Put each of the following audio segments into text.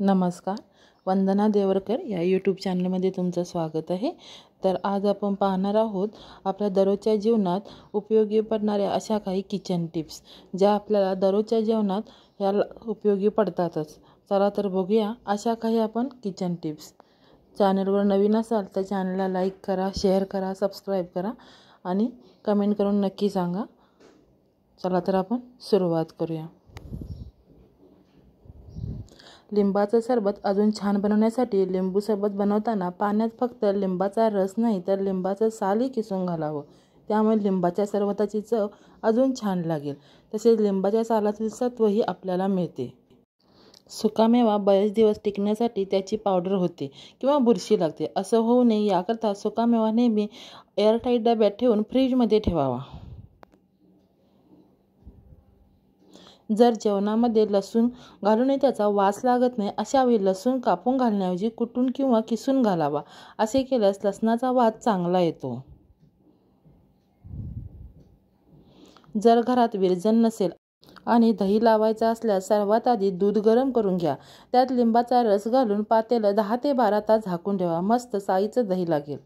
नमस्कार, वंदना देवरकर या यूट्यूब चॅनलमध्ये तुमचं स्वागत आहे। तर आज आपण पाहणार आहोत आपल्या दररोजच्या जीवनात उपयोगी पडणाऱ्या अशा काही किचन टिप्स ज्या आपल्याला दररोजच्या जीवनात या उपयोगी पडतातच। चला तर बघूया अशा काही आपण किचन टिप्स। चॅनलवर नवीन असाल तर चॅनलला लाईक करा, शेअर करा, सबस्क्राईब करा आणि कमेंट करून नक्की सांगा। चला तर आपण सुरुवात करूया। लिंबाचं सरबत अजून छान बनवण्यासाठी लिंबू सरबत बनवताना पाण्यात फक्त लिंबाचा रस नाही तर लिंबाचं सालही किसून घालावं। त्यामुळे लिंबाच्या सरबताची चव अजून छान लागेल। तसेच लिंबाच्या सालातील सत्वही आपल्याला मिळते। सुकामेवा बरेच दिवस टिकण्यासाठी त्याची पावडर होते किंवा बुरशी लागते, असं होऊ नये याकरता सुकामेवा नेहमी एअरटाईट डब्यात ठेवून फ्रीजमध्ये ठेवावा। जर जेवणामध्ये लसूण घालूनही त्याचा वास लागत नाही अशा वेळी लसूण कापून घालण्याऐवजी कुटून किंवा किसून घालावा। असे केल्यास लसणाचा वास चांगला येतो। जर घरात विरजण नसेल आणि दही लावायचा असल्यास सर्वात आधी दूध गरम करून घ्या। त्यात लिंबाचा रस घालून पातेलं 10 ते 12 तास झाकून ठेवा। मस्त साईचं दही लागेल।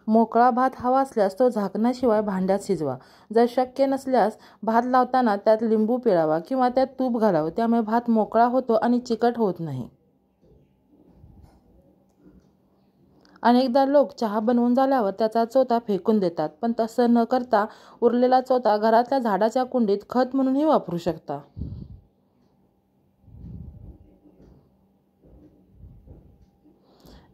मोकळा भात हवा असल्यास तो झाकणाशिवाय भांड्यात शिजवा। जर शक्य नसल्यास भात लावताना त्यात लिंबू पिळावा किंवा त्यात तूप घालावं। त्यामुळे भात मोकळा होतो आणि चिकट होत नाही। अनेकदा लोक चहा बनवून झाल्यावर त्याचा चोथा फेकून देतात, पण तसं न करता उरलेला चोथा घरातल्या झाडाच्या कुंडीत खत म्हणूनही वापरू शकता।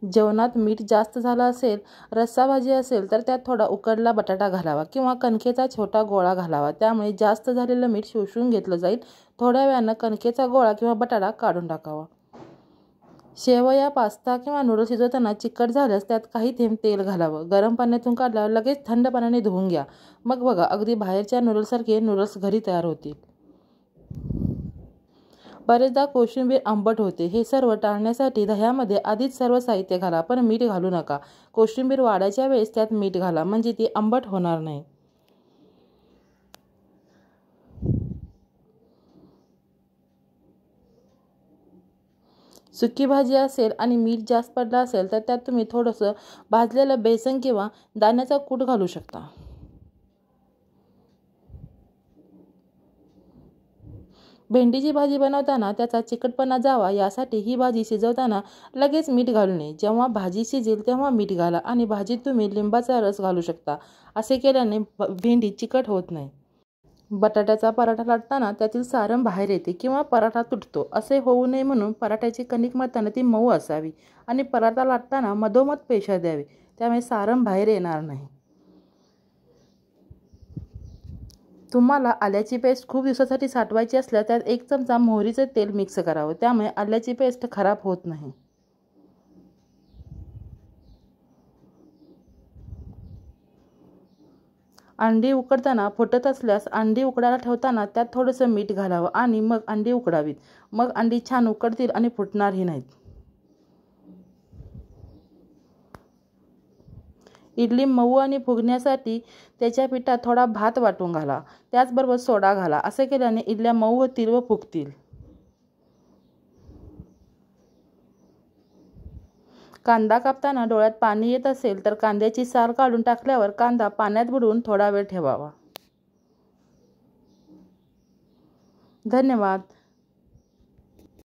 जेवणात मीठ जास्त झालं असेल, रस्सा भाजी असेल तर त्यात थोडा उकडला बटाटा घालावा किंवा कणकेचा छोटा गोळा घालावा। त्यामुळे जास्त झालेलं मीठ शोषून घेतलं जाईल। थोड्या वेळानं कणकेचा गोळा किंवा बटाटा काढून टाकावा। शेवया, पास्ता किंवा नूडल्स शिजवताना चिकट झाल्यास त्यात काही थेंब तेल घालावं। गरम पाण्यातून काढल्यावर लगेच थंड पाण्याने धुवून घ्या। मग बघा, अगदी बाहेरच्या नूडल्ससारखे नूडल्स घरी तयार होतील। बरेचदा कोशिंबीर आंबट होते, हे सर्व टाळण्यासाठी दह्यामध्ये आधीच सर्व साहित्य घाला, पण मीठ घालू नका। कोशिंबीर वाढायच्या वेळेस त्यात मीठ घाला, म्हणजे ती आंबट होणार नाही। सुकी भाजी असेल आणि मीठ जास्त पडलं असेल तर त्यात तुम्ही थोडंसं भाजलेलं बेसन किंवा दाण्याचा कूट घालू शकता। भेंडीची भाजी बनवताना त्याचा चिकटपणा जावा यासाठी ही भाजी शिजवताना लगेच मीठ घालू नये। जेव्हा भाजी शिजेल तेव्हा मीठ घाला आणि भाजीत तुम्ही लिंबाचा रस घालू शकता। असे केल्याने भेंडी चिकट होत नाही। बटाट्याचा पराठा लाटताना त्यातील सारण बाहेर येते किंवा पराठा तुटतो, असे होऊ नये म्हणून पराठ्याची कणिक मळताना ती मऊ असावी आणि पराठा लाटताना मधोमध पेशा द्यावी, त्यामुळे सारण बाहेर येणार नाही। तुम्हाला आल्याची पेस्ट खूप दिवसासाठी साठवायची असल्यास त्यात 1 चमचा मोहरीचे तेल मिक्स करावं, त्यामुळे आल्याची पेस्ट खराब होत नाही। अंडी उकडताना फुटत असल्यास अंडी उकडायला ठेवताना त्यात थोडंसं मीठ घालावं आणि मग अंडी उकडावीत। मग अंडी छान उकडतील आणि फुटणारही नाहीत। इडली मऊ आणि फुगण्यासाठी त्याच्या पिठात थोडा भात वाटून घाला, त्याचबरोबर सोडा घाला। असे केल्याने इडल्या मऊ होतील व फुगतील। कांदा कापताना डोळ्यात पाणी येत असेल तर कांद्याची साल काढून टाकल्यावर कांदा पाण्यात बुडवून थोडा वेळ ठेवावा। धन्यवाद।